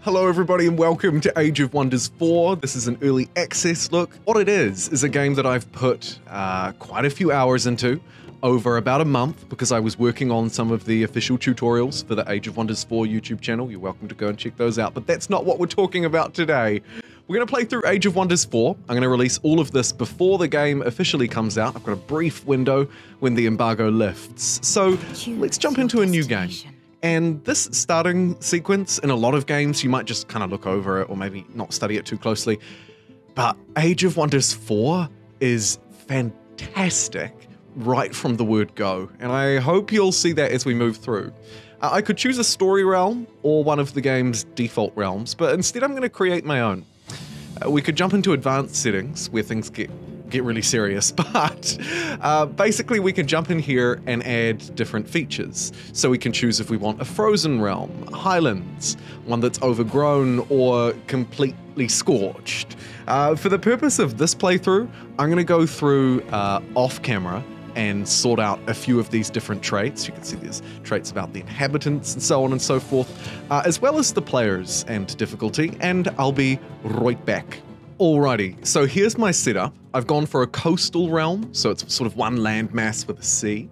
Hello everybody and welcome to Age of Wonders 4. This is an early access look. What it is a game that I've put quite a few hours into over about a month because I was working on some of the official tutorials for the Age of Wonders 4 YouTube channel. You're welcome to go and check those out, but that's not what we're talking about today. We're going to play through Age of Wonders 4. I'm going to release all of this before the game officially comes out. I've got a brief window when the embargo lifts. So let's jump into a new game. And this starting sequence, in a lot of games, you might just kind of look over it or maybe not study it too closely. But Age of Wonders 4 is fantastic right from the word go. And I hope you'll see that as we move through. I could choose a story realm or one of the game's default realms, but instead I'm going to create my own. We could jump into advanced settings where things get really serious, but basically we can jump in here and add different features. So we can choose if we want a frozen realm, highlands, one that's overgrown or completely scorched. For the purpose of this playthrough, I'm going to go through off camera and sort out a few of these different traits. You can see there's traits about the inhabitants and so on and so forth, as well as the players and difficulty, and I'll be right back. Alrighty, so here's my setup. I've gone for a coastal realm, so it's sort of one landmass with a sea.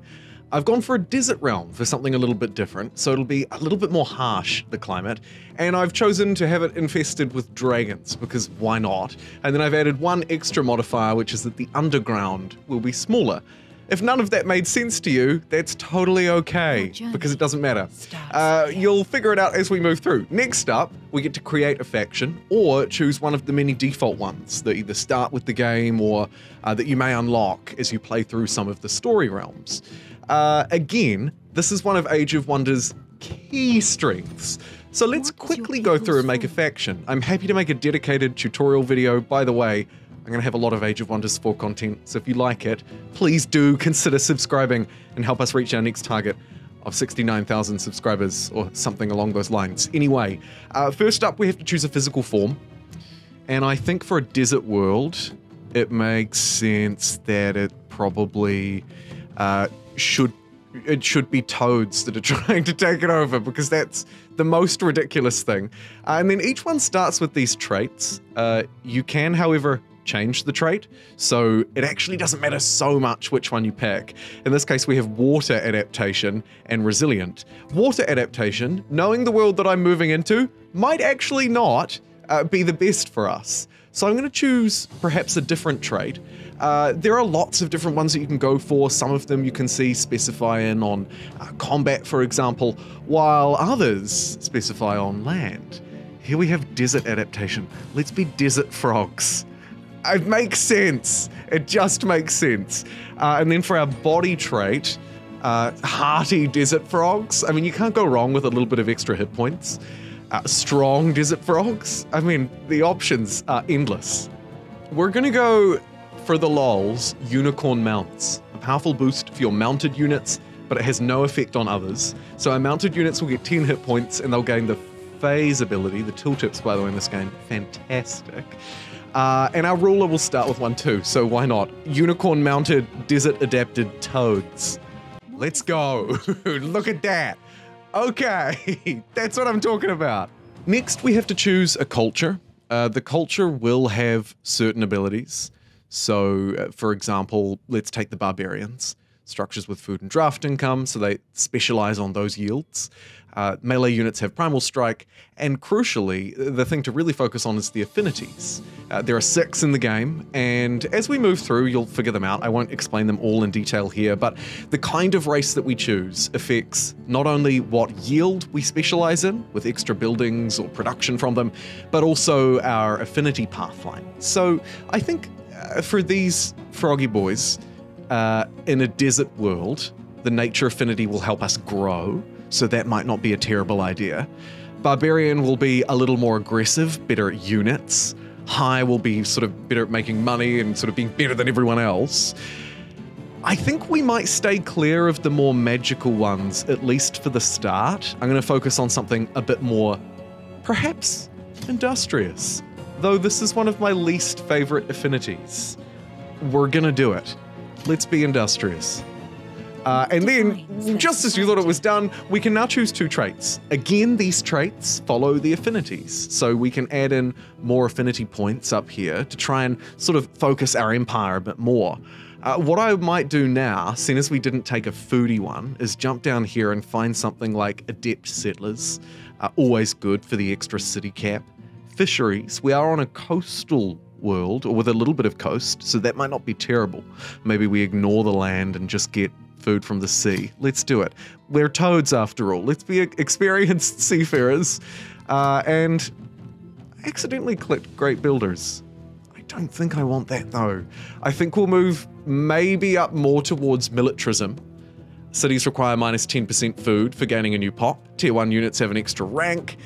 I've gone for a desert realm for something a little bit different, so it'll be a little bit more harsh, the climate, and I've chosen to have it infested with dragons, because why not? And then I've added one extra modifier, which is that the underground will be smaller. If none of that made sense to you, that's totally okay, because it doesn't matter. You'll figure it out as we move through. Next up, we get to create a faction, or choose one of the many default ones that either start with the game or that you may unlock as you play through some of the story realms. Again, this is one of Age of Wonders' key strengths. So let's quickly go through and make a faction. I'm happy to make a dedicated tutorial video. By the way, I'm going to have a lot of Age of Wonders 4 content, so if you like it, please do consider subscribing and help us reach our next target of 69,000 subscribers or something along those lines. Anyway, first up we have to choose a physical form, and I think for a desert world it makes sense that it probably should be toads that are trying to take it over, because that's the most ridiculous thing. And then each one starts with these traits. You can, however, change the trait, so it actually doesn't matter so much which one you pick. In this case, we have water adaptation and resilient. Water adaptation, knowing the world that I'm moving into, might actually not be the best for us. So I'm going to choose perhaps a different trait. There are lots of different ones that you can go for. Some of them you can see specify in on combat, for example, while others specify on land. Here we have desert adaptation. Let's be desert frogs. It makes sense. It just makes sense. And then for our body trait, hearty desert frogs. I mean, you can't go wrong with a little bit of extra hit points. Strong desert frogs. I mean, the options are endless. We're gonna go for the lols, unicorn mounts. A powerful boost for your mounted units, but it has no effect on others. So our mounted units will get 10 hit points and they'll gain the phase ability. The tooltips, by the way, in this game, fantastic. And our ruler will start with 1 too, so why not? Unicorn mounted, desert adapted toads. Let's go. Look at that. Okay, that's what I'm talking about. Next, we have to choose a culture. The culture will have certain abilities. So, for example, let's take the barbarians. Structures with food and draft income, so they specialize on those yields. Melee units have primal strike, and crucially, the thing to really focus on is the affinities. There are 6 in the game, and as we move through, you'll figure them out. I won't explain them all in detail here, but the kind of race that we choose affects not only what yield we specialize in, with extra buildings or production from them, but also our affinity pathline. So I think for these froggy boys, in a desert world, the nature affinity will help us grow, so that might not be a terrible idea. Barbarian will be a little more aggressive, better at units. High will be sort of better at making money and sort of being better than everyone else. I think we might stay clear of the more magical ones, at least for the start. I'm going to focus on something a bit more, perhaps, industrious. Though this is one of my least favorite affinities. We're gonna do it. Let's be industrious. And then, just as you thought it was done, we can now choose 2 traits. Again, these traits follow the affinities, so we can add in more affinity points up here to try and sort of focus our empire a bit more. What I might do now, seeing as we didn't take a foodie one, is jump down here and find something like Adept Settlers. Always good for the extra city cap. Fisheries, we are on a coastal world, or with a little bit of coast, so that might not be terrible. Maybe we ignore the land and just get food from the sea. Let's do it. We're toads after all. Let's be experienced seafarers. And accidentally clicked Great Builders. I don't think I want that though. I think we'll move maybe up more towards militarism. Cities require minus 10% food for gaining a new pop. Tier 1 units have an extra rank.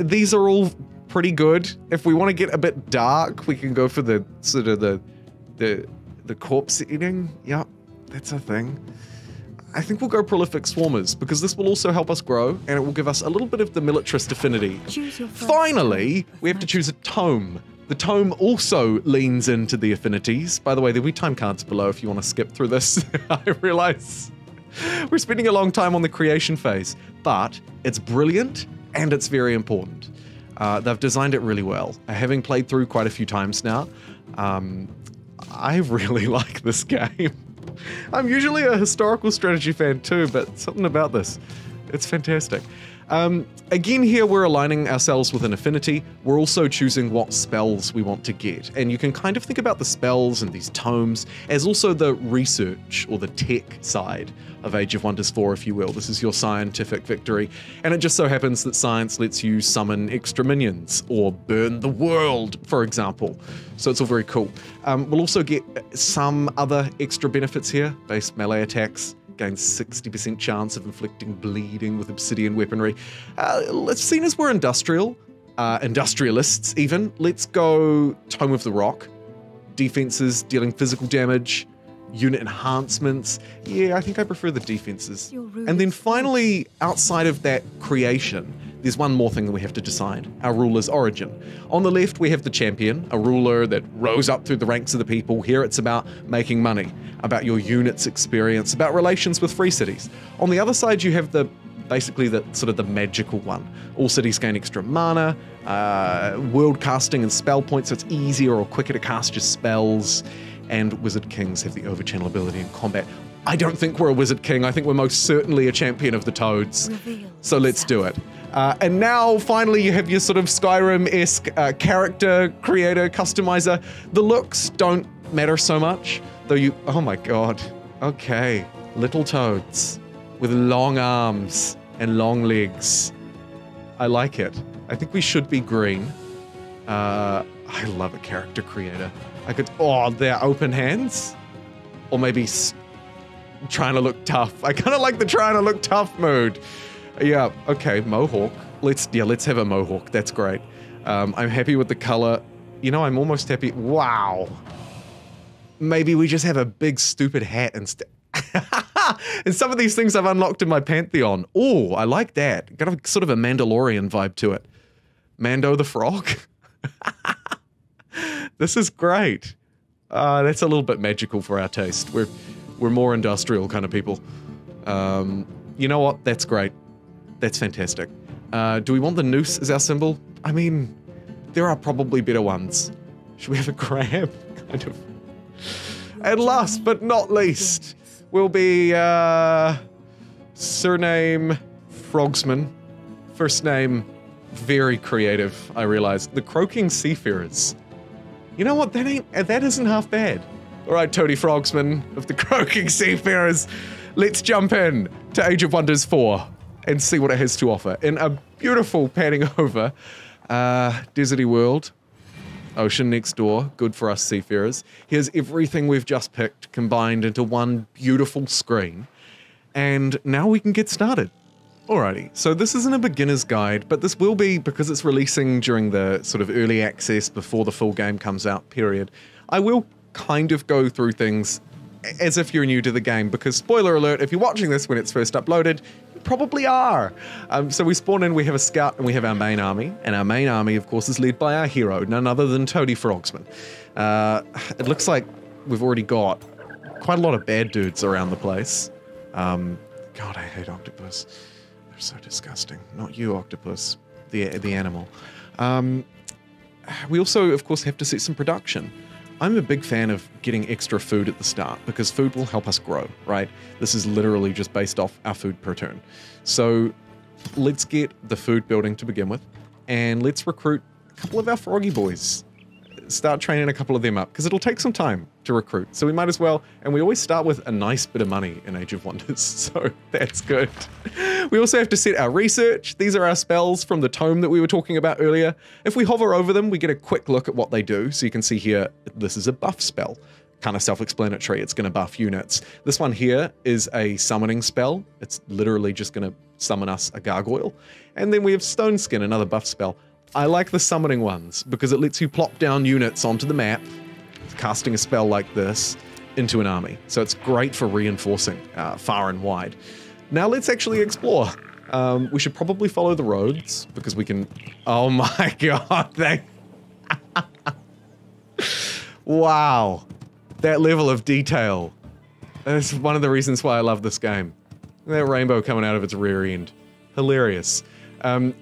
These are all pretty good. If we want to get a bit dark, we can go for the sort of the corpse eating. Yep, that's a thing. I think we'll go prolific swarmers because this will also help us grow and it will give us a little bit of the militarist affinity. Finally, we have to choose a tome. The tome also leans into the affinities. By the way, there'll be time cards below if you want to skip through this. I realize we're spending a long time on the creation phase, but it's brilliant and it's very important. They've designed it really well. Having played through quite a few times now, I really like this game. I'm usually a historical strategy fan too, but something about this, it's fantastic. Again here we're aligning ourselves with an affinity. We're also choosing what spells we want to get. And you can kind of think about the spells and these tomes as also the research or the tech side of Age of Wonders 4, if you will. This is your scientific victory. And it just so happens that science lets you summon extra minions or burn the world, for example. So it's all very cool. We'll also get some other extra benefits here. Base melee attacks. Gains 60% chance of inflicting bleeding with obsidian weaponry. Seeing as we're industrialists even, let's go Tome of the Rock. Defenses dealing physical damage, unit enhancements. Yeah, I think I prefer the defenses. And then finally, outside of that creation, there's one more thing that we have to decide, our ruler's origin. On the left, we have the champion, a ruler that rose up through the ranks of the people. Here it's about making money, about your unit's experience, about relations with free cities. On the other side, you have basically the sort of the magical one. All cities gain extra mana, world casting and spell points, so it's easier or quicker to cast your spells, and Wizard Kings have the overchannel ability in combat. I don't think we're a Wizard King, I think we're most certainly a champion of the Toads. So let's do it. And now, finally, you have your sort of Skyrim-esque character creator, customizer. The looks don't matter so much, though you... Oh my god. Okay. Little toads with long arms and long legs. I like it. I think we should be green. I love a character creator. I could... Oh, their open hands? Or maybe trying to look tough. I kind of like the trying to look tough mood. Yeah, okay, mohawk. Let's have a mohawk. That's great. I'm happy with the color. You know, I'm almost happy. Wow. Maybe we just have a big stupid hat instead. And some of these things I've unlocked in my Pantheon. Oh, I like that. Got a sort of a Mandalorian vibe to it. Mando the Frog. This is great. That's a little bit magical for our taste. We're more industrial kind of people. You know what? That's great. That's fantastic. Do we want the noose as our symbol? I mean, there are probably better ones. Should we have a crab? Kind of. And last but not least, will be surname Frogsman. First name, very creative, I realize. The Croaking Seafarers. You know what? That isn't half bad. All right, Toady Frogsman of the Croaking Seafarers. Let's jump in to Age of Wonders 4 and see what it has to offer. In a beautiful panning over, deserty world, ocean next door, good for us seafarers. Here's everything we've just picked combined into one beautiful screen. And now we can get started. Alrighty, so this isn't a beginner's guide, but this will be because it's releasing during the sort of early access before the full game comes out period. I will kind of go through things as if you're new to the game, because spoiler alert, if you're watching this when it's first uploaded, you probably are. So we spawn in, we have a scout, and we have our main army, and our main army, of course, is led by our hero, none other than Toady Frogsman. It looks like we've already got quite a lot of bad dudes around the place. God, I hate octopus. They're so disgusting. Not you, octopus. The animal. We also, of course, have to set some production. I'm a big fan of getting extra food at the start because food will help us grow, right? This is literally just based off our food per turn. So let's get the food building to begin with, and let's recruit a couple of our froggy boys. Start training a couple of them up because it'll take some time to recruit. So we might as well, and we always start with a nice bit of money in Age of Wonders, so that's good. We also have to set our research. These are our spells from the tome that we were talking about earlier. If we hover over them, we get a quick look at what they do. So you can see here, this is a buff spell. Kind of self-explanatory, it's going to buff units. This one here is a summoning spell. It's literally just going to summon us a gargoyle. And then we have Stone Skin, another buff spell. I like the summoning ones because it lets you plop down units onto the map, casting a spell like this into an army. So it's great for reinforcing far and wide. Now let's actually explore. We should probably follow the roads because we can... Oh my god, wow. That level of detail. That's one of the reasons why I love this game. That rainbow coming out of its rear end. Hilarious.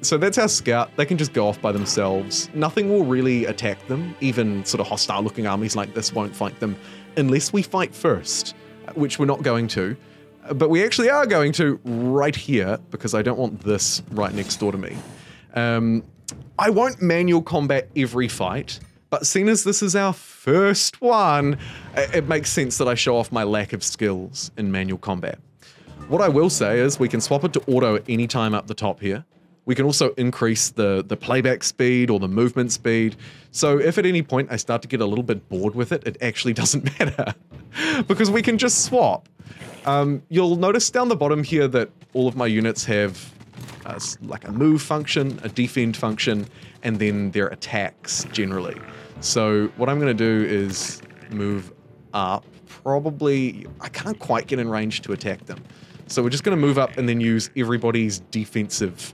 So that's our scout. They can just go off by themselves. Nothing will really attack them. Even sort of hostile looking armies like this won't fight them unless we fight first, which we're not going to. But we actually are going to right here because I don't want this right next door to me. I won't manual combat every fight, but seeing as this is our first one, it makes sense that I show off my lack of skills in manual combat. What I will say is we can swap it to auto at any time up the top here. We can also increase the playback speed or the movement speed. So if at any point I start to get a little bit bored with it, it actually doesn't matter because we can just swap. You'll notice down the bottom here that all of my units have like a move function, a defend function, and then their attacks generally. So what I'm going to do is move up. Probably, I can't quite get in range to attack them. So we're just going to move up and then use everybody's defensive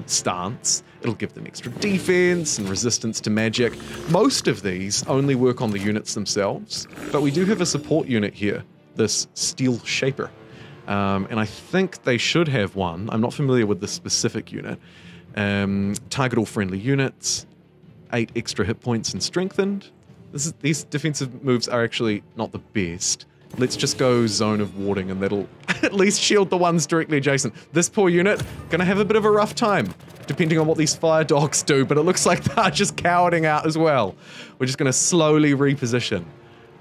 stance. It'll give them extra defense and resistance to magic. Most of these only work on the units themselves, but we do have a support unit here, this Steel Shaper. And I think they should have one. I'm not familiar with this specific unit. Target all friendly units, 8 extra hit points and strengthened. These defensive moves are actually not the best. Let's just go Zone of Warding and that'll at least shield the ones directly adjacent. This poor unit, gonna have a bit of a rough time, depending on what these fire dogs do, but it looks like they're just cowarding out as well. We're just gonna slowly reposition.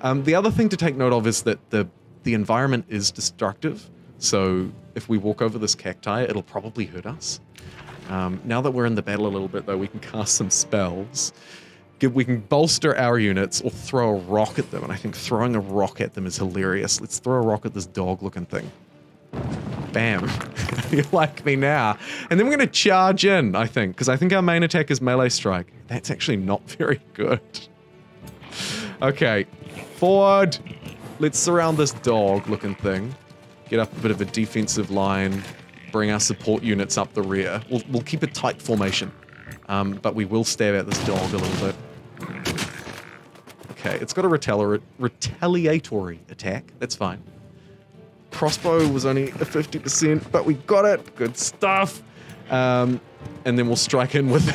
The other thing to take note of is that the environment is destructive, so if we walk over this cacti, it'll probably hurt us. Now that we're in the battle a little bit though, we can cast some spells. We can bolster our units or throw a rock at them, and I think throwing a rock at them is hilarious. Let's throw a rock at this dog-looking thing. Bam. You like me now. And then we're going to charge in, I think, because I think our main attack is melee strike. That's actually not very good. Okay, forward. Let's surround this dog-looking thing. Get up a bit of a defensive line. Bring our support units up the rear. We'll keep a tight formation. But we will stab at this dog a little bit. Okay, it's got a retaliatory attack. That's fine. Crossbow was only a 50%, but we got it. Good stuff. And then we'll strike in with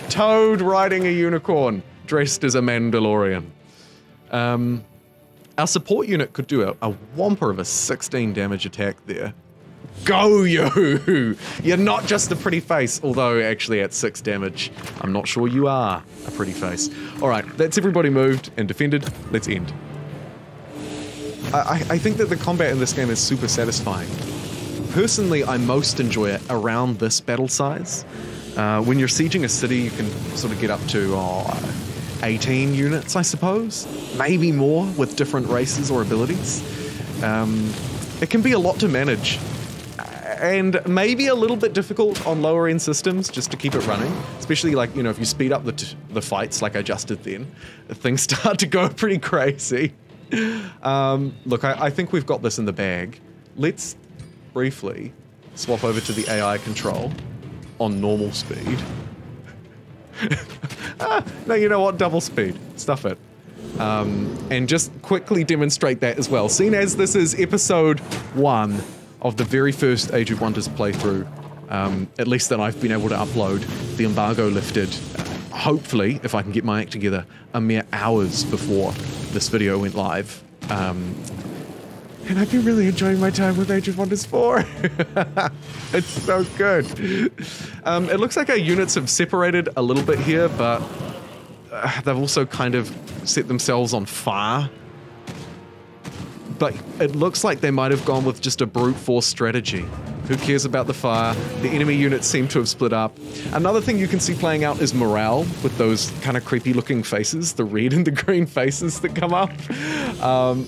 Toad riding a unicorn, dressed as a Mandalorian. Our support unit could do a whomper of a 16 damage attack there. Go you! You're not just a pretty face, although actually at 6 damage, I'm not sure you are a pretty face. Alright, that's everybody moved and defended. Let's end. I think that the combat in this game is super satisfying. Personally, I most enjoy it around this battle size. When you're sieging a city, you can sort of get up to 18 units, I suppose. Maybe more with different races or abilities. It can be a lot to manage. And maybe a little bit difficult on lower end systems just to keep it running, especially like, you know, if you speed up the fights like I just did then, things start to go pretty crazy. Look, I think we've got this in the bag. Let's briefly swap over to the AI control on normal speed. No, you know what? Double speed. Stuff it. and just quickly demonstrate that as well. Seeing as this is episode 1 of the very first Age of Wonders playthrough, at least that I've been able to upload, the embargo lifted, hopefully, if I can get my act together, a mere hours before this video went live. And I've been really enjoying my time with Age of Wonders 4. It's so good. It looks like our units have separated a little bit here, but they've also kind of set themselves on fire. But it looks like they might have gone with just a brute force strategy. Who cares about the fire? The enemy units seem to have split up. Another thing you can see playing out is morale with those kind of creepy looking faces, the red and the green faces that come up.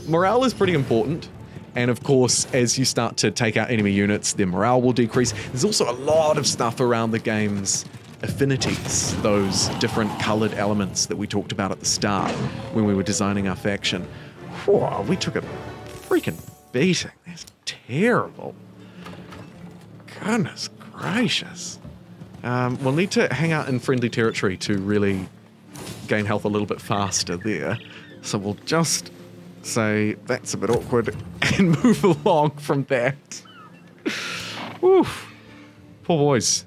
Morale is pretty important. And of course, as you start to take out enemy units, their morale will decrease. There's also a lot of stuff around the game's affinities, those different colored elements that we talked about at the start when we were designing our faction. Whoa, we took a freaking beating. That's terrible. Goodness gracious. We'll need to hang out in friendly territory to really gain health a little bit faster there. So we'll just say that's a bit awkward and move along from that. Oof. Poor boys.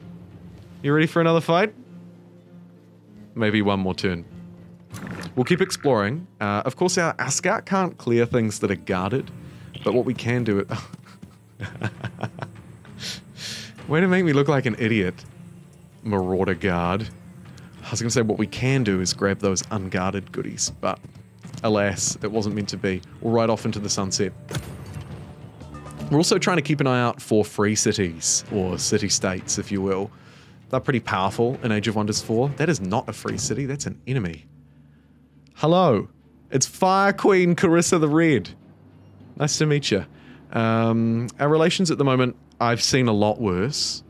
You ready for another fight? Maybe one more turn. We'll keep exploring. Of course, our scout can't clear things that are guarded, but what we can do... Way to make me look like an idiot, Marauder Guard. I was going to say what we can do is grab those unguarded goodies, but alas, it wasn't meant to be. We'll ride off into the sunset. We're also trying to keep an eye out for free cities, or city-states, if you will. They're pretty powerful in Age of Wonders 4. That is not a free city, that's an enemy. Hello, it's Fire Queen Carissa the Red. Nice to meet you. Our relations at the moment, I've seen a lot worse.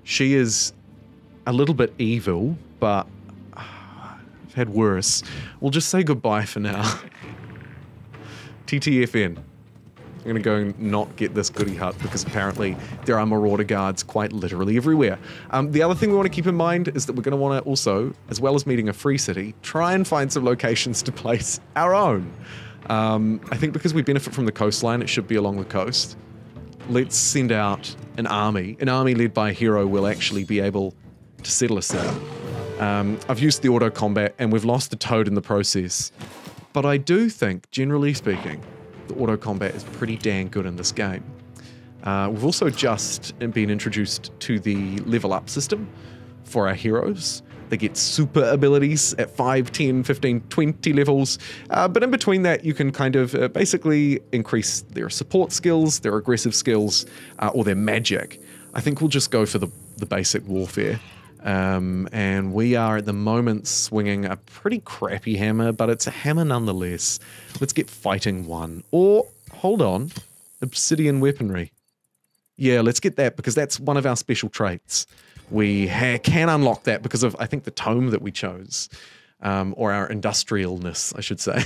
She is a little bit evil, but I've had worse. We'll just say goodbye for now. TTFN. I'm going to go and not get this goodie hut because apparently there are Marauder Guards quite literally everywhere. The other thing we want to keep in mind is that we're going to want to also, as well as meeting a free city, try and find some locations to place our own. I think because we benefit from the coastline, it should be along the coast. Let's send out an army. An army led by a hero will actually be able to settle us there. I've used the auto combat and we've lost the toad in the process. But I do think, generally speaking, the auto combat is pretty dang good in this game. We've also just been introduced to the level up system for our heroes. They get super abilities at 5, 10, 15, 20 levels. But in between that, you can kind of basically increase their support skills, their aggressive skills, or their magic. I think we'll just go for the basic warfare. And we are at the moment swinging a pretty crappy hammer, but it's a hammer nonetheless. Let's get fighting one. Or, hold on, obsidian weaponry. Yeah, let's get that because that's one of our special traits. We can unlock that because of, I think, the tome that we chose. Or our industrialness, I should say.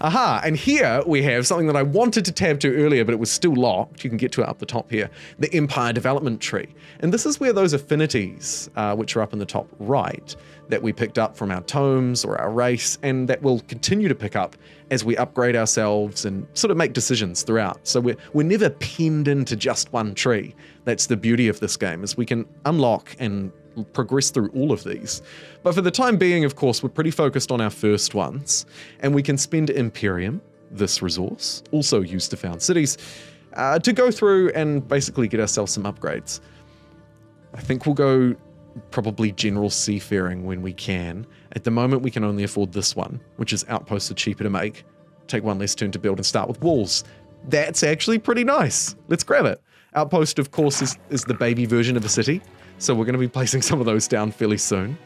Aha, and here we have something that I wanted to tab to earlier, but it was still locked. You can get to it up the top here. The Empire Development Tree. And this is where those affinities, which are up in the top right, that we picked up from our tomes or our race, and that we'll continue to pick up as we upgrade ourselves and sort of make decisions throughout. So we're never pinned into just one tree. That's the beauty of this game, is we can unlock and progress through all of these. But for the time being, of course, we're pretty focused on our first ones, and we can spend Imperium, this resource, also used to found cities, to go through and basically get ourselves some upgrades. I think we'll go probably General Seafaring when we can. At the moment, we can only afford this one, which is Outposts are cheaper to make, take one less turn to build and start with walls. That's actually pretty nice. Let's grab it. Outpost, of course, is the baby version of a city. So we're going to be placing some of those down fairly soon.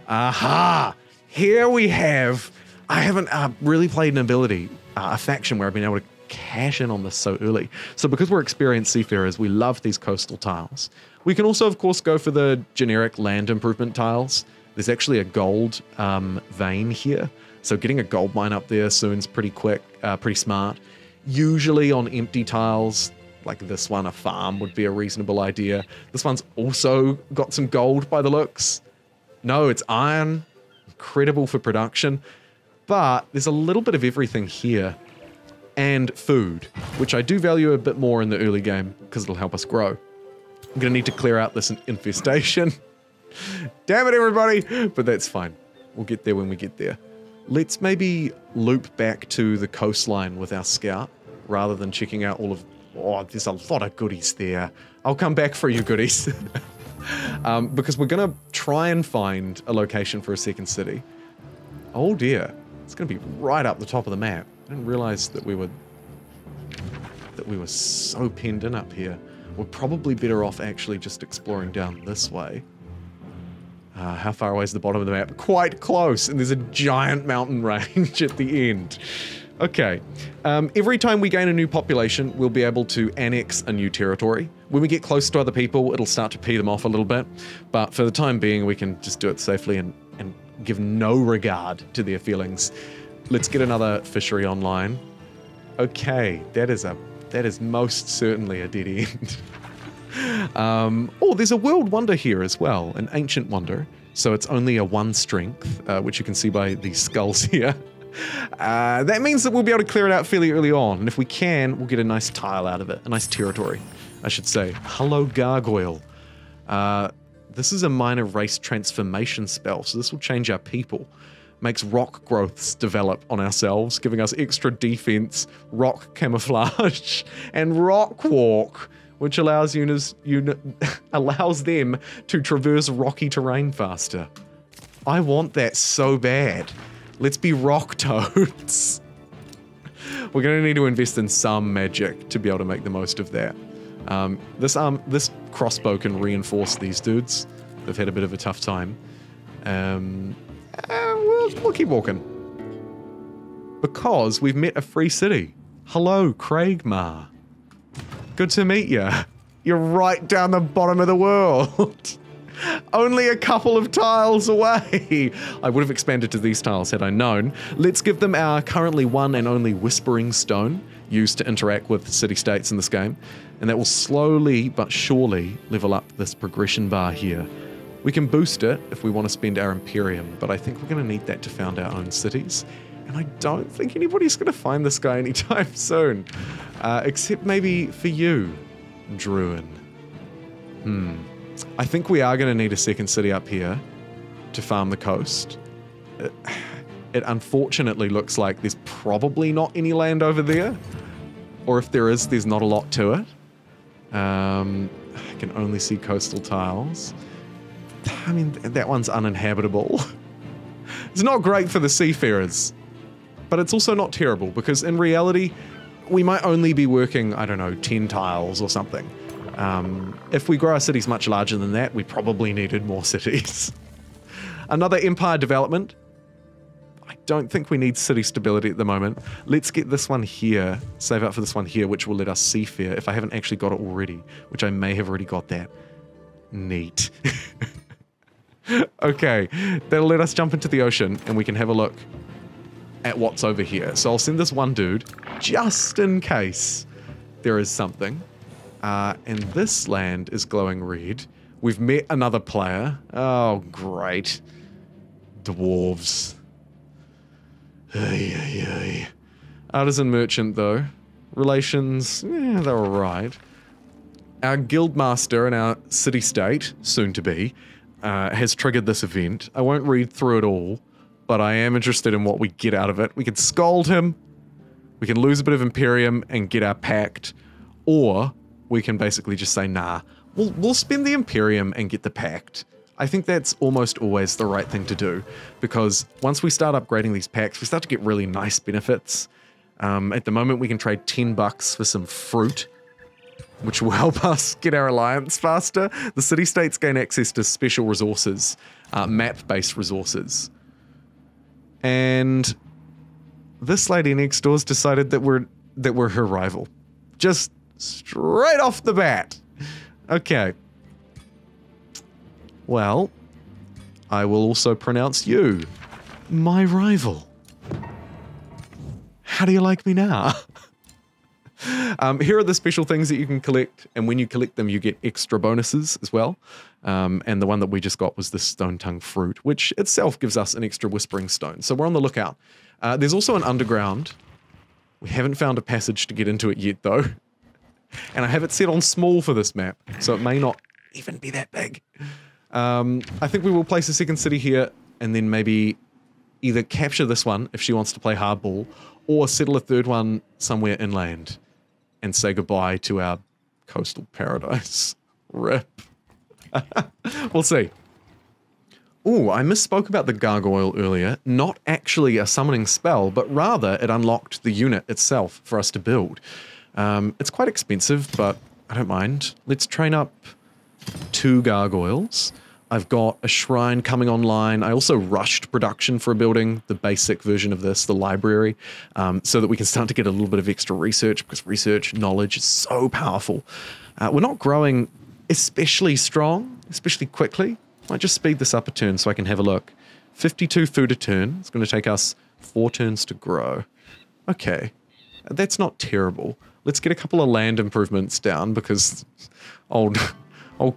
Aha! Here we have... I haven't really played an ability, a faction where I've been able to cash in on this so early. So because we're experienced seafarers, we love these coastal tiles. We can also, of course, go for the generic land improvement tiles. There's actually a gold vein here. So getting a gold mine up there soon is pretty quick, pretty smart. Usually on empty tiles, like this one, a farm would be a reasonable idea. This one's also got some gold by the looks. No, it's iron. Incredible for production. But there's a little bit of everything here. And food, which I do value a bit more in the early game because it'll help us grow. I'm going to need to clear out this infestation. Damn it, everybody! But that's fine. We'll get there when we get there. Let's maybe loop back to the coastline with our scout rather than checking out all of... Oh, there's a lot of goodies there. I'll come back for you goodies. Because we're going to try and find a location for a second city. Oh dear. It's going to be right up the top of the map. I didn't realize that we were so penned in up here. We're probably better off actually just exploring down this way. How far away is the bottom of the map? Quite close, and there's a giant mountain range at the end. Okay, every time we gain a new population, we'll be able to annex a new territory. When we get close to other people, it'll start to pee them off a little bit, but for the time being, we can just do it safely and give no regard to their feelings. Let's get another fishery online. Okay, that is most certainly a dead end. Oh, there's a world wonder here as well, an ancient wonder. So it's only a 1 strength, which you can see by these skulls here. That means that we'll be able to clear it out fairly early on, and if we can, we'll get a nice tile out of it, a nice territory, I should say. Hello, gargoyle. This is a minor race transformation spell, so this will change our people. Makes rock growths develop on ourselves, giving us extra defense, rock camouflage, and rock walk, which allows allows them to traverse rocky terrain faster. I want that so bad. Let's be rock toads. We're going to need to invest in some magic to be able to make the most of that. This crossbow can reinforce these dudes. They've had a bit of a tough time. We'll keep walking. Because we've met a free city. Hello, Craigmar. Good to meet you. You're right down the bottom of the world. Only a couple of tiles away. I would have expanded to these tiles had I known. Let's give them our currently one and only Whispering Stone, used to interact with city-states in this game. And that will slowly but surely level up this progression bar here. We can boost it if we want to spend our Imperium, but I think we're going to need that to found our own cities. And I don't think anybody's going to find this guy anytime soon. Except maybe for you, Druin. I think we are going to need a second city up here to farm the coast. It unfortunately looks like there's probably not any land over there. Or if there is, there's not a lot to it. I can only see coastal tiles. I mean, that one's uninhabitable. It's not great for the seafarers, but it's also not terrible because in reality, we might only be working, I don't know, 10 tiles or something. If we grow our cities much larger than that, we probably needed more cities. Another empire development. I don't think we need city stability at the moment. Let's get this one here, save up for this one here, which will let us seafare if I haven't actually got it already, which I may have already got that. Neat. Okay, that'll let us jump into the ocean and we can have a look at what's over here. So I'll send this one dude just in case there is something. And this land is glowing red. We've met another player. Oh, great. Dwarves. Artisan merchant, though. Relations, yeah, they're alright. Our guildmaster and our city-state, soon to be, has triggered this event. I won't read through it all, but I am interested in what we get out of it. We can scold him, we can lose a bit of Imperium and get our pact, or we can basically just say, nah, we'll spend the Imperium and get the pact. I think that's almost always the right thing to do, because once we start upgrading these packs, we start to get really nice benefits. At the moment, we can trade $10 for some fruit, which will help us get our alliance faster. The city-states gain access to special resources, map-based resources. And this lady next door's decided that we're her rival. Just straight off the bat. Okay. Well, I will also pronounce you my rival. How do you like me now? Here are the special things that you can collect, and when you collect them, you get extra bonuses as well. And the one that we just got was the stone tongue fruit, which itself gives us an extra whispering stone. So we're on the lookout. There's also an underground. We haven't found a passage to get into it yet, though. And I have it set on small for this map, so it may not even be that big. I think we will place a second city here, and then maybe either capture this one if she wants to play hardball, or settle a third one somewhere inland and say goodbye to our coastal paradise. RIP. We'll see. Ooh, I misspoke about the gargoyle earlier. Not actually a summoning spell, but rather it unlocked the unit itself for us to build. It's quite expensive, but I don't mind. Let's train up 2 gargoyles. I've got a shrine coming online. I also rushed production for a building, the basic version of this, the library, so that we can start to get a little bit of extra research, because research knowledge is so powerful. We're not growing especially strong, especially quickly. Might just speed this up a turn so I can have a look. 52 food a turn. It's going to take us 4 turns to grow. Okay, that's not terrible. Let's get a couple of land improvements down, because old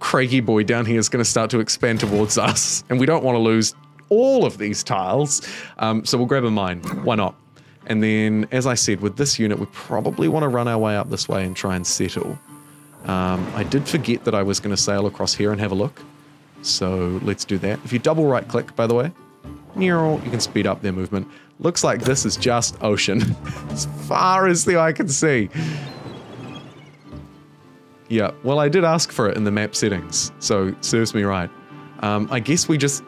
Craigie boy down here is going to start to expand towards us, and we don't want to lose all of these tiles. So we'll grab a mine. Why not? And then, as I said, with this unit, we probably want to run our way up this way and try and settle. I did forget that I was going to sail across here and have a look. So let's do that. If you double right click, by the way, you can speed up their movement. Looks like this is just ocean as far as the eye can see. Yeah, well, I did ask for it in the map settings, so serves me right. I guess we just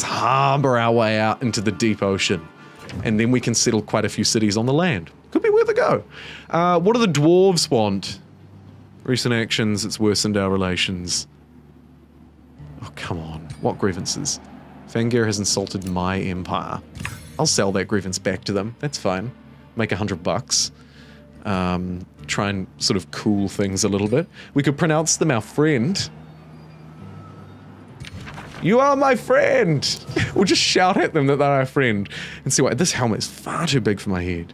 harbor our way out into the deep ocean, and then we can settle quite a few cities on the land. Could be worth a go. What do the dwarves want? Recent actions, it's worsened our relations. Oh, come on. What grievances? Fangir has insulted my empire. I'll sell that grievance back to them. That's fine. Make $100. Try and sort of cool things a little bit. We could pronounce them our friend. You are my friend! We'll just shout at them that they're our friend. And see what, this helmet is far too big for my head.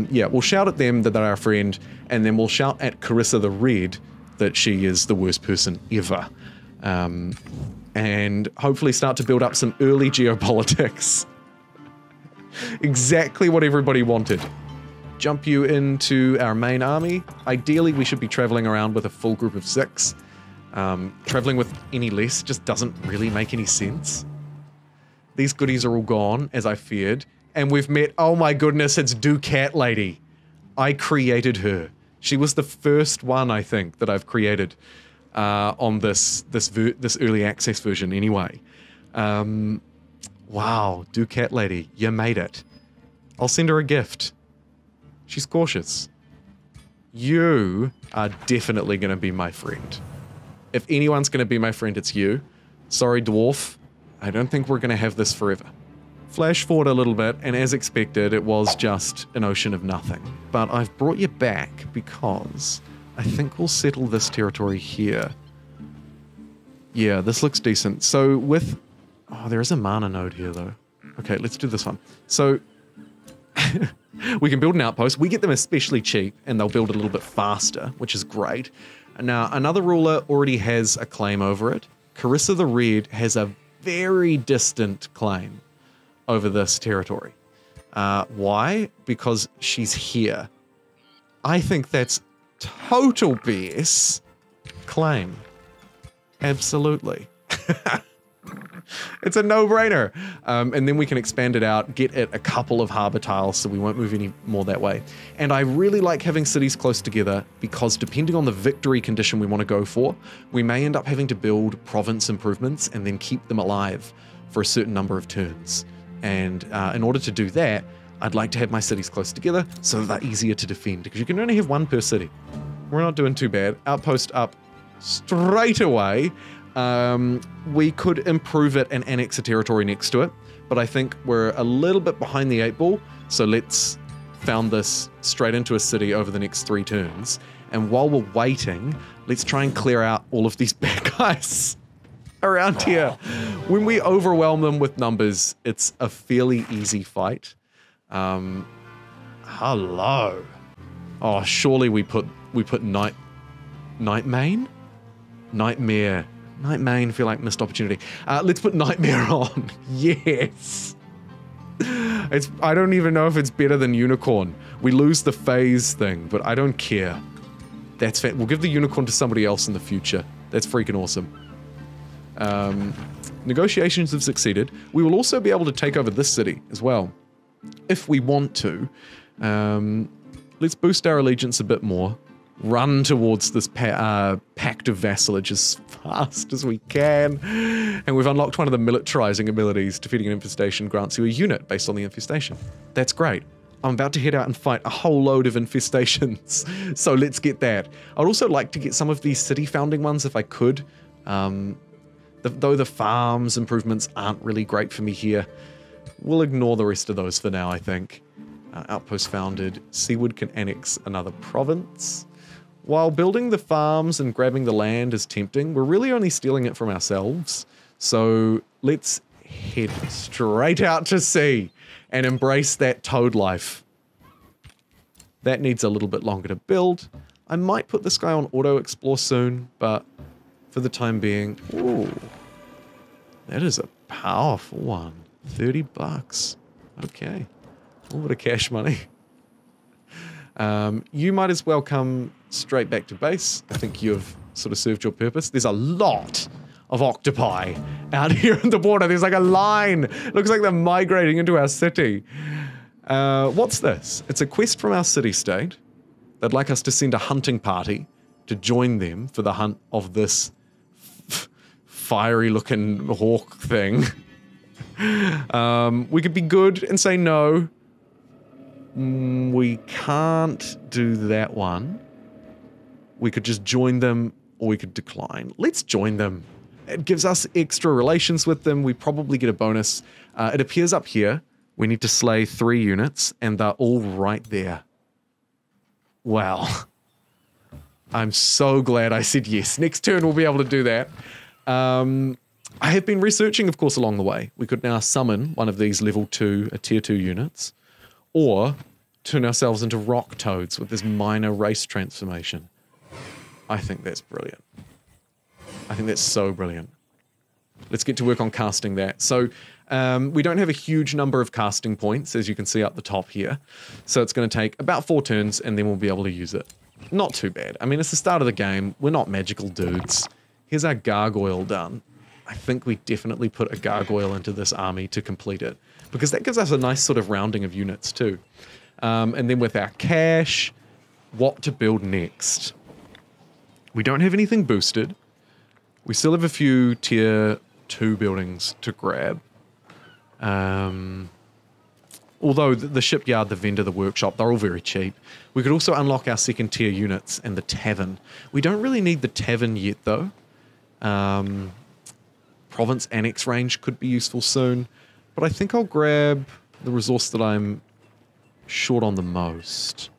Yeah, we'll shout at them that they're our friend, and then we'll shout at Carissa the Red that she is the worst person ever. And hopefully start to build up some early geopolitics. Exactly what everybody wanted. Jump you into our main army. Ideally, we should be traveling around with a full group of 6. Traveling with any less just doesn't really make any sense. These goodies are all gone, as I feared. And we've met, oh my goodness, it's Ducat Lady. I created her. She was the first one, I think, that I've created on this early access version anyway. Wow, Ducat Lady, you made it. I'll send her a gift. She's cautious. You are definitely going to be my friend. If anyone's going to be my friend, it's you. Sorry, dwarf. I don't think we're going to have this forever. Flash forward a little bit, and as expected, it was just an ocean of nothing. But I've brought you back because I think we'll settle this territory here. Yeah, this looks decent. So with... Oh, there is a mana node here, though. Okay, let's do this one. So... we can build an outpost. We get them especially cheap, and they'll build a little bit faster, which is great. Now, another ruler already has a claim over it. Carissa the Red has a very distant claim over this territory. Why? Because she's here. I think that's total BS. Claim. Absolutely. It's a no-brainer. And then we can expand it out, get it a couple of harbor tiles so we won't move any more that way. And I really like having cities close together because depending on the victory condition we want to go for, we may end up having to build province improvements and then keep them alive for a certain number of turns. And in order to do that, I'd like to have my cities close together so that they're easier to defend because you can only have one per city. We're not doing too bad. Outpost up straight away. We could improve it and annex a territory next to it, but I think we're a little bit behind the 8 ball, so let's found this straight into a city over the next 3 turns. And while we're waiting, let's try and clear out all of these bad guys around here. When we overwhelm them with numbers, it's a fairly easy fight. Hello. Oh, surely we put Nightmare. Nightmare, feel like missed opportunity. Let's put Nightmare on. Yes. I don't even know if it's better than Unicorn. We lose the phase thing, but I don't care. That's fair. We'll give the Unicorn to somebody else in the future. That's freaking awesome. Negotiations have succeeded. We will also be able to take over this city as well, if we want to. Let's boost our allegiance a bit more. Run towards this pact of vassalage as fast as we can. And we've unlocked one of the militarizing abilities. Defeating an infestation grants you a unit based on the infestation. That's great. I'm about to head out and fight a whole load of infestations. So let's get that. I'd also like to get some of these city founding ones if I could. Though the farms improvements aren't really great for me here. We'll ignore the rest of those for now, I think. Outpost founded. Seaward can annex another province. While building the farms and grabbing the land is tempting, we're really only stealing it from ourselves. So let's head straight out to sea and embrace that toad life. That needs a little bit longer to build. I might put this guy on auto explore soon, but for the time being, ooh, that is a powerful one. 30 bucks. Okay. A little bit of cash money. You might as well come straight back to base. I think you've sort of served your purpose. There's a lot of octopi out here in the water. There's like a line. Looks like they're migrating into our city. What's this? It's a quest from our city-state. They'd like us to send a hunting party to join them for the hunt of this fiery-looking hawk thing. We could be good and say no. We can't do that one. We could just join them, or we could decline. Let's join them. It gives us extra relations with them. We probably get a bonus. It appears up here. We need to slay 3 units, and they're all right there. Wow. I'm so glad I said yes. Next turn we'll be able to do that. I have been researching, of course, along the way. We could now summon one of these level 2, tier 2 units, or turn ourselves into rock toads with this minor race transformation. I think that's brilliant. I think that's so brilliant. Let's get to work on casting that. So we don't have a huge number of casting points, as you can see up the top here. So it's going to take about 4 turns, and then we'll be able to use it. Not too bad. I mean, it's the start of the game. We're not magical dudes. Here's our gargoyle done. I think we definitely put a gargoyle into this army to complete it, because that gives us a nice sort of rounding of units too. And then with our cash, what to build next? We don't have anything boosted. We still have a few tier 2 buildings to grab. Although the shipyard, the vendor, the workshop, they're all very cheap. We could also unlock our 2nd tier units and the tavern. We don't really need the tavern yet though. Province annex range could be useful soon, but I think I'll grab the resource that I'm short on the most.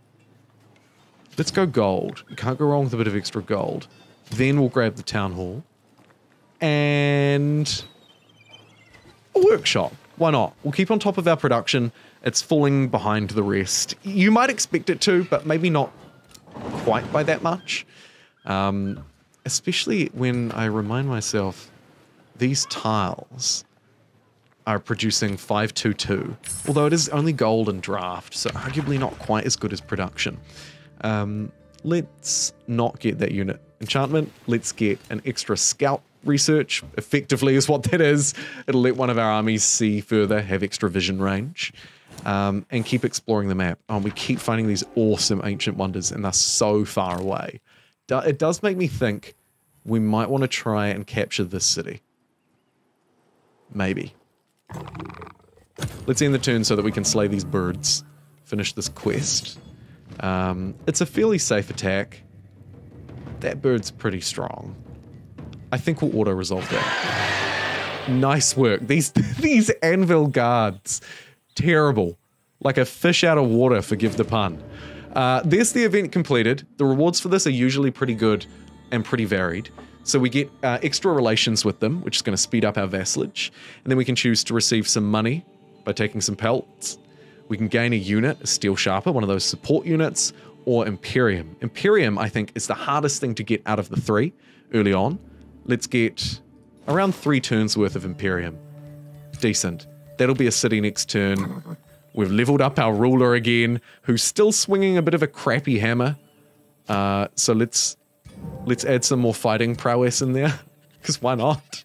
Let's go gold. You can't go wrong with a bit of extra gold. Then we'll grab the town hall and a workshop. Why not? We'll keep on top of our production. It's falling behind the rest. You might expect it to, but maybe not quite by that much. Especially when I remind myself these tiles are producing 522, although it is only gold and draft, so arguably not quite as good as production. Let's not get that unit enchantment. Let's get an extra scout research, effectively is what that is. It'll let one of our armies see further, have extra vision range, and keep exploring the map. We keep finding these awesome ancient wonders, and they're so far away. It does make me think we might want to try and capture this city. Maybe. Let's end the turn so that we can slay these birds, finish this quest. It's a fairly safe attack. That bird's pretty strong. I think we'll auto-resolve that. Nice work. These anvil guards. Terrible. Like a fish out of water, forgive the pun. There's the event completed. The rewards for this are usually pretty good and pretty varied. So we get extra relations with them, which is going to speed up our vassalage. And then we can choose to receive some money by taking some pelts. We can gain a unit, a steel sharper, one of those support units, or Imperium. Imperium, I think, is the hardest thing to get out of the three early on. Let's get around 3 turns worth of Imperium. Decent. That'll be a city next turn. We've leveled up our ruler again, who's still swinging a bit of a crappy hammer. So let's add some more fighting prowess in there, because why not?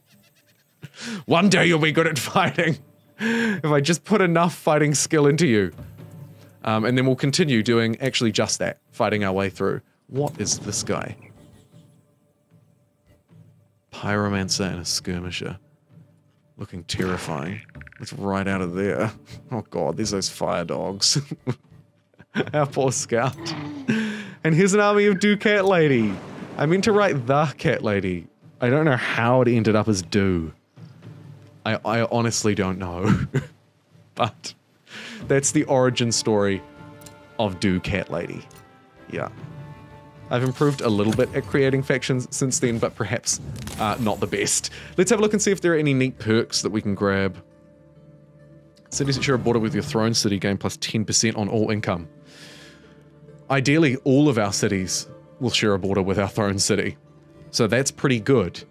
One day you'll be good at fighting. If I just put enough fighting skill into you. And then we'll continue doing actually just that, fighting our way through. What is this guy? Pyromancer and a skirmisher. Looking terrifying. It's right out of there. Oh god, there's those fire dogs. Our poor scout. And here's an army of Do Cat Lady. I meant to write the Cat Lady. I don't know how it ended up as Do. I honestly don't know. But that's the origin story of Do Cat Lady. Yeah. I've improved a little bit at creating factions since then, but perhaps not the best. Let's have a look and see if there are any neat perks that we can grab. Cities that share a border with your throne city gain plus 10% on all income. Ideally, all of our cities will share a border with our throne city. So that's pretty good.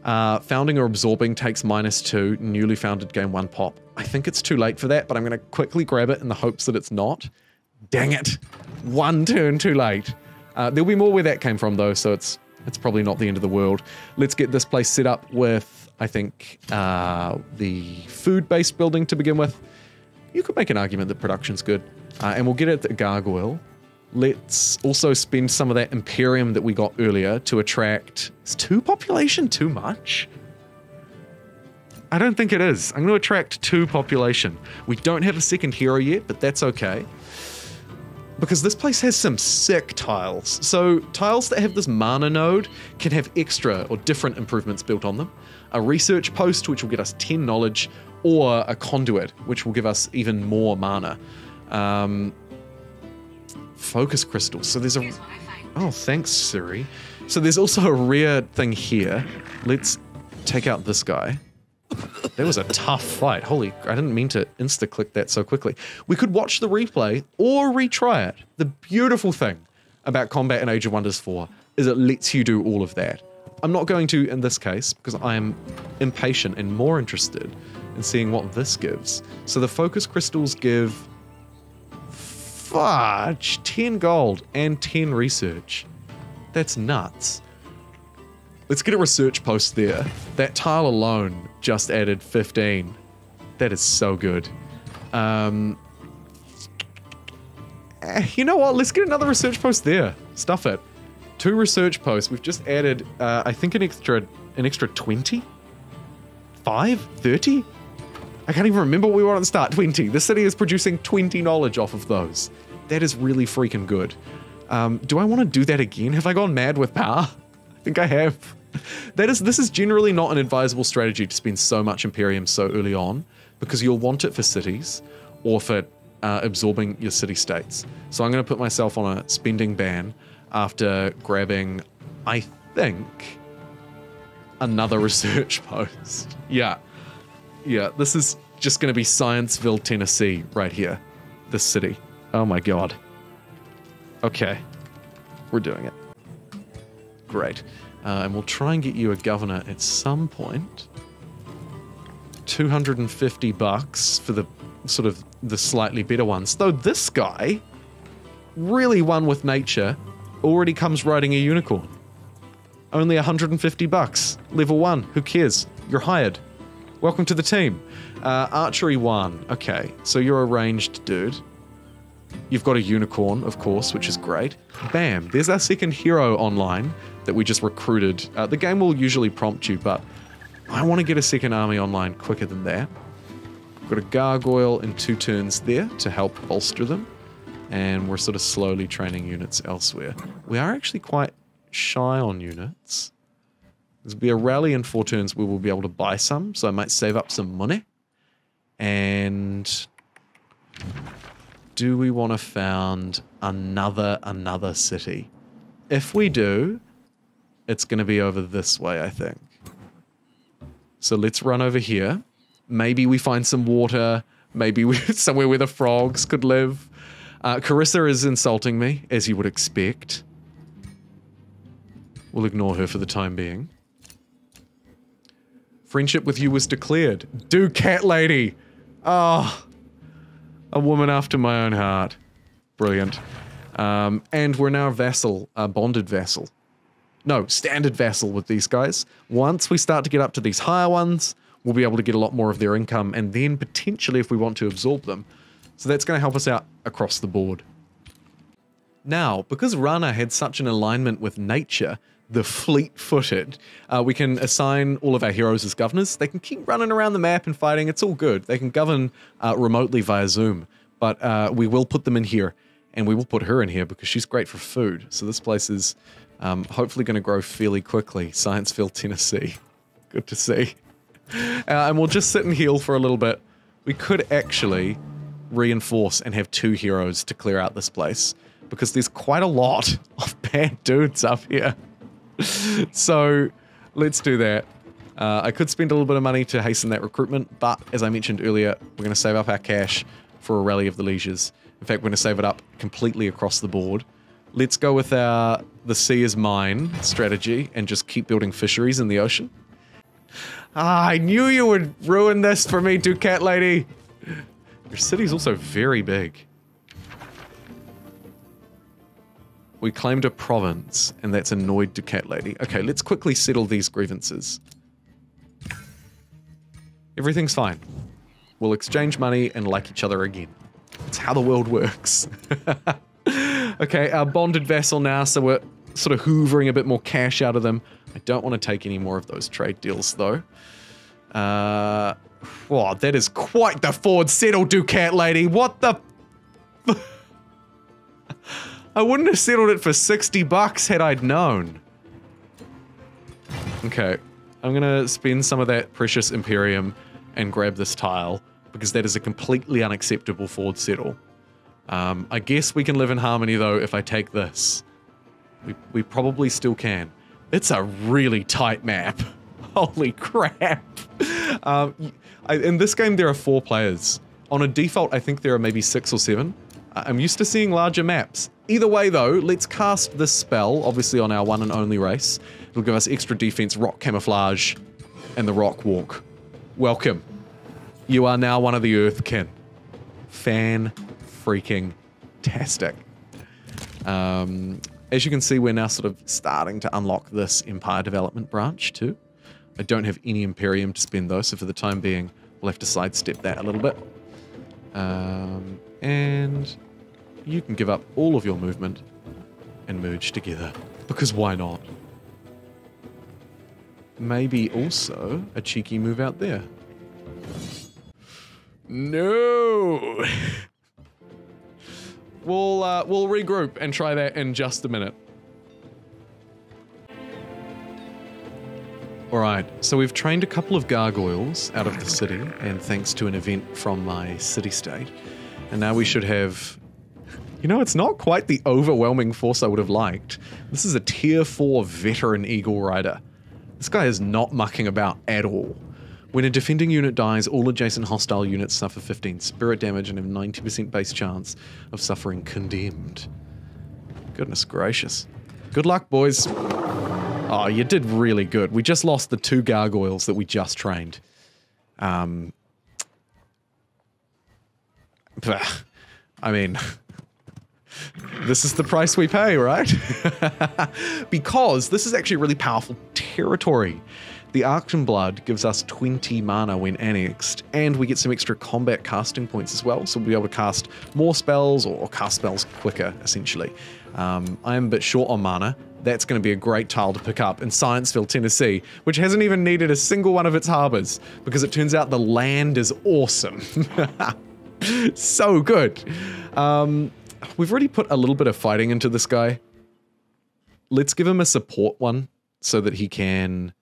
Founding or absorbing takes -2, newly founded gain 1 pop. I think it's too late for that, but I'm going to quickly grab it in the hopes that it's not. Dang it. 1 turn too late. There'll be more where that came from though, so it's probably not the end of the world. Let's get this place set up with, I think, the food-based building to begin with. You could make an argument that production's good. And we'll get it at the gargoyle. Let's also spend some of that Imperium that we got earlier to attract... Is 2 population too much? I don't think it is. I'm going to attract 2 population. We don't have a second hero yet, but that's okay. Because this place has some sick tiles. So tiles that have this mana node can have extra or different improvements built on them. A research post, which will get us 10 knowledge, or a conduit, which will give us even more mana. Focus crystals. So there's a... Oh, thanks, Siri. So there's also a rare thing here. Let's take out this guy. That was a tough fight. Holy, I didn't mean to insta-click that so quickly. We could watch the replay or retry it. The beautiful thing about combat in Age of Wonders 4 is it lets you do all of that. I'm not going to in this case because I am impatient and more interested in seeing what this gives. So the focus crystals give... Fudge! 10 gold and 10 research. That's nuts. Let's get a research post there. That tile alone just added 15. That is so good. You know what? Let's get another research post there. Stuff it. 2 research posts. We've just added, I think an extra 20? 5? 30? I can't even remember what we were at the start. 20. The city is producing 20 knowledge off of those. That is really freaking good. Do I want to do that again? Have I gone mad with power? I think I have. This is generally not an advisable strategy to spend so much Imperium so early on, because you'll want it for cities or for absorbing your city-states. So I'm going to put myself on a spending ban after grabbing, I think, another research post. Yeah, this is just going to be Scienceville, Tennessee, right here. This city. Oh my god. Okay. We're doing it. Great. And we'll try and get you a governor at some point. 250 bucks for the sort of the slightly better ones. Though this guy, really one with nature, already comes riding a unicorn. Only 150 bucks. Level 1. Who cares? You're hired. Welcome to the team. Archery 1. Okay, so you're a ranged dude. You've got a unicorn, of course, which is great. Bam, there's our second hero online that we just recruited. The game will usually prompt you, but I want to get a second army online quicker than that. Got a gargoyle in 2 turns there to help bolster them. And we're sort of slowly training units elsewhere. We are actually quite shy on units. There'll be a rally in 4 turns where we'll be able to buy some, so I might save up some money. And... do we want to found another city? If we do, it's going to be over this way, I think. So let's run over here. Maybe we find some water. Maybe somewhere where the frogs could live. Carissa is insulting me, as you would expect. We'll ignore her for the time being. Friendship with you was declared. Do cat lady! Ah, a woman after my own heart. Brilliant. And we're now a vassal, a bonded vassal. No, standard vassal with these guys. Once we start to get up to these higher ones, we'll be able to get a lot more of their income, and then potentially if we want to absorb them. So that's going to help us out across the board. Now, because Rana had such an alignment with nature, the fleet-footed, we can assign all of our heroes as governors. They can keep running around the map and fighting. It's all good. They can govern remotely via Zoom, but we will put them in here, and we will put her in here because she's great for food. So this place is hopefully going to grow fairly quickly. Scienceville, Tennessee. Good to see. And we'll just sit and heal for a little bit. We could actually reinforce and have 2 heroes to clear out this place because there's quite a lot of bad dudes up here. So let's do that. I could spend a little bit of money to hasten that recruitment, but as I mentioned earlier, we're going to save up our cash for a rally of the leisures. In fact, we're going to save it up completely across the board. Let's go with our the sea is mine strategy and just keep building fisheries in the ocean. Ah, I knew you would ruin this for me, Ducat lady. Your city's also very big. We claimed a province, and that's annoyed Ducat lady. Okay, let's quickly settle these grievances. Everything's fine. We'll exchange money and like each other again. It's how the world works. Okay, our bonded vassal now, so we're sort of hoovering a bit more cash out of them. I don't want to take any more of those trade deals, though. Wow, that is quite the forward settle, Ducat lady. What the... I wouldn't have settled it for 60 bucks had I'd known. Okay, I'm gonna spend some of that precious Imperium and grab this tile, because that is a completely unacceptable forward settle. I guess we can live in harmony, though, if I take this. We probably still can. It's a really tight map. Holy crap. In this game, there are 4 players. On a default, I think there are maybe 6 or 7. I'm used to seeing larger maps. Either way, though, let's cast this spell, obviously on our one and only race. It'll give us extra defense, rock camouflage, and the rock walk. Welcome. You are now one of the Earthkin. Fan-freaking-tastic. As you can see, we're now sort of starting to unlock this Empire development branch, too. I don't have any Imperium to spend, though, so for the time being, we'll have to sidestep that a little bit. And you can give up all of your movement and merge together, because why not? Maybe also a cheeky move out there. No! We'll regroup and try that in just a minute. Alright, so we've trained a couple of gargoyles out of the city, and thanks to an event from my city-state. And now we should have... You know, it's not quite the overwhelming force I would have liked. This is a tier 4 veteran Eagle Rider. This guy is not mucking about at all. When a defending unit dies, all adjacent hostile units suffer 15 spirit damage and have 90% base chance of suffering condemned. Goodness gracious. Good luck, boys. Oh, you did really good. We just lost the 2 gargoyles that we just trained. I mean, this is the price we pay, right? Because this is actually really powerful territory. The Arctan Blood gives us 20 mana when annexed, and we get some extra combat casting points as well, so we'll be able to cast more spells, or cast spells quicker, essentially. I am a bit short on mana. That's going to be a great tile to pick up in Scienceville, Tennessee, which hasn't even needed a single one of its harbors, because it turns out the land is awesome. So good. We've already put a little bit of fighting into this guy. Let's give him a support one, so that he can...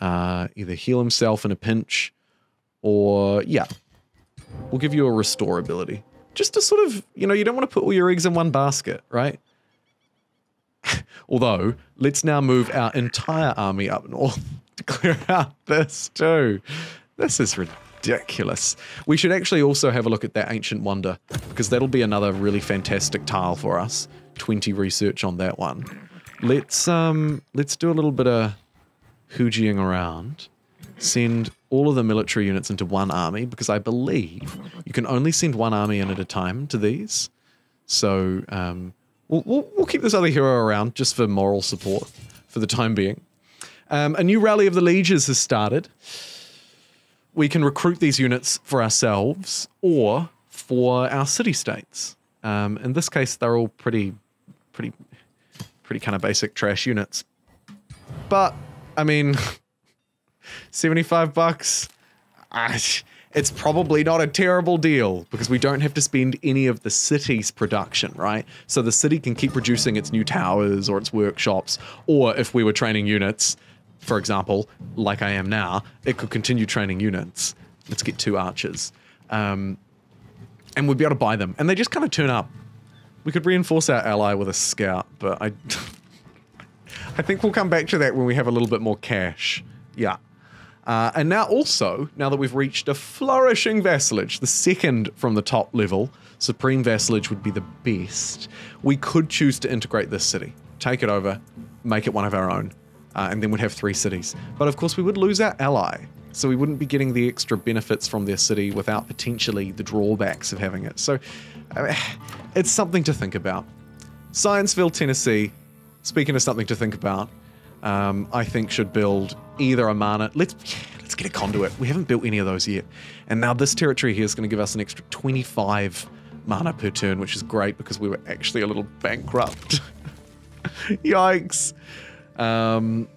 either heal himself in a pinch, or, yeah, we'll give you a restore ability. Just to sort of, you know, you don't want to put all your eggs in one basket, right? Although, let's now move our entire army up north to clear out this too. This is ridiculous. ridiculous. We should actually also have a look at that Ancient Wonder, because that'll be another really fantastic tile for us. 20 research on that one. Let's do a little bit of hoogieing around. Send all of the military units into one army, because I believe you can only send one army in at a time to these. So we'll keep this other hero around just for moral support for the time being. A new Rally of the Lieges has started. We can recruit these units for ourselves or for our city-states. In this case, they're all pretty kind of basic trash units. But, I mean, 75 bucks, it's probably not a terrible deal because we don't have to spend any of the city's production, right? So the city can keep producing its new towers or its workshops, or if we were training units, for example, like I am now, it could continue training units. Let's get 2 archers. And we'd be able to buy them. And they just kind of turn up. We could reinforce our ally with a scout, but I think we'll come back to that when we have a little bit more cash. Yeah. And now also, now that we've reached a flourishing vassalage, the second from the top level, supreme vassalage would be the best. We could choose to integrate this city, take it over, make it one of our own, and then we'd have 3 cities. But of course we would lose our ally, so we wouldn't be getting the extra benefits from their city without potentially the drawbacks of having it. So it's something to think about. Scienceville, Tennessee, speaking of something to think about, I think should build either a mana. Let's get a conduit. We haven't built any of those yet. And now this territory here is going to give us an extra 25 mana per turn, which is great because we were actually a little bankrupt. Yikes. And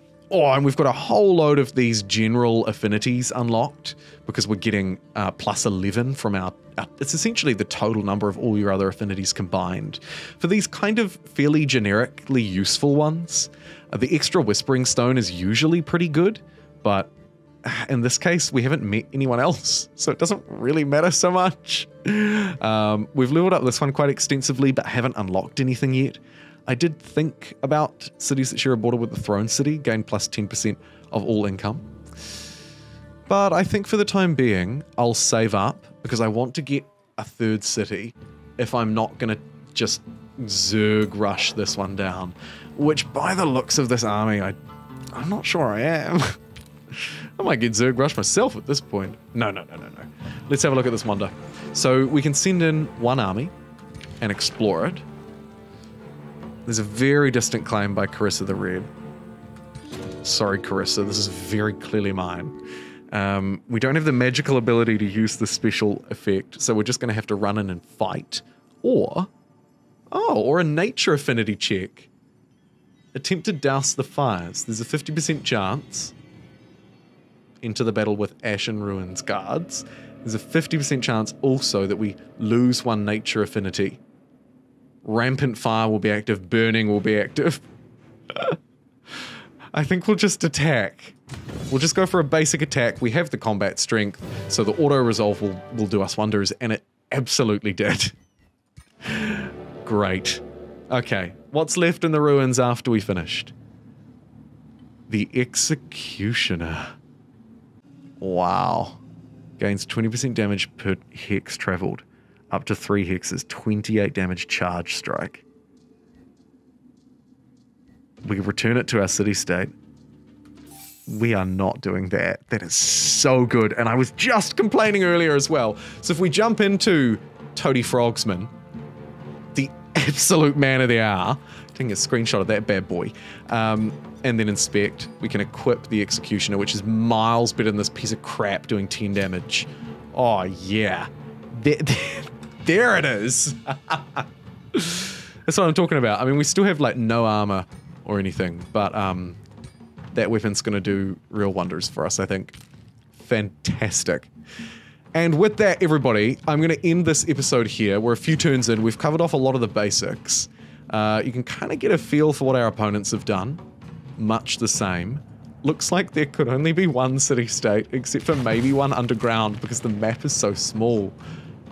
we've got a whole load of these general affinities unlocked because we're getting plus 11 from our it's essentially the total number of all your other affinities combined. For these kind of fairly generically useful ones, the extra Whispering Stone is usually pretty good, but in this case, we haven't met anyone else, so it doesn't really matter so much. We've leveled up this one quite extensively, but haven't unlocked anything yet. I did think about cities that share a border with the Throne City, gain plus 10% of all income. But I think for the time being, I'll save up because I want to get a 3rd city if I'm not going to just Zerg rush this one down. Which, by the looks of this army, I'm not sure I am. I might get Zerg rush myself at this point. No. Let's have a look at this wonder. So we can send in one army and explore it. There's a very distant claim by Carissa the Red. Sorry, Carissa, this is very clearly mine. We don't have the magical ability to use the special effect, so we're just going to have to run in and fight. Or a nature affinity check. Attempt to douse the fires. There's a 50% chance. Enter the battle with Ashen Ruins guards. There's a 50% chance also that we lose 1 nature affinity. Rampant fire will be active. Burning will be active. I think we'll just attack. We'll just go for a basic attack. We have the combat strength, so the auto-resolve will do us wonders, and it absolutely did. Great. Okay, what's left in the ruins after we finished? The Executioner. Wow. Gains 20% damage per hex traveled. Up to 3 hexes, 28 damage charge strike. We can return it to our city-state. We are not doing that. That is so good. And I was just complaining earlier as well. So if we jump into Toady Frogsman, the absolute man of the hour, taking a screenshot of that bad boy, and then inspect, we can equip the Executioner, which is miles better than this piece of crap doing 10 damage. Oh, yeah. There it is. That's what I'm talking about. I mean, we still have, like, no armor or anything, but that weapon's going to do real wonders for us, I think. Fantastic. And with that, everybody, I'm going to end this episode here. We're a few turns in. We've covered off a lot of the basics. You can kind of get a feel for what our opponents have done. Much the same. Looks like there could only be 1 city-state, except for maybe 1 underground, because the map is so small.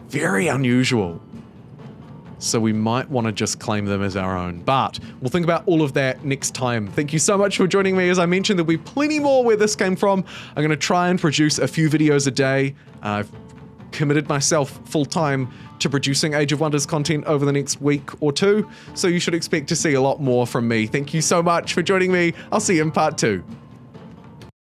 Very unusual. so we might want to just claim them as our own. But we'll think about all of that next time. Thank you so much for joining me. As I mentioned, there'll be plenty more where this came from. I'm going to try and produce a few videos a day. I've committed myself full-time to producing Age of Wonders content over the next week or two, so you should expect to see a lot more from me. Thank you so much for joining me. I'll see you in part 2.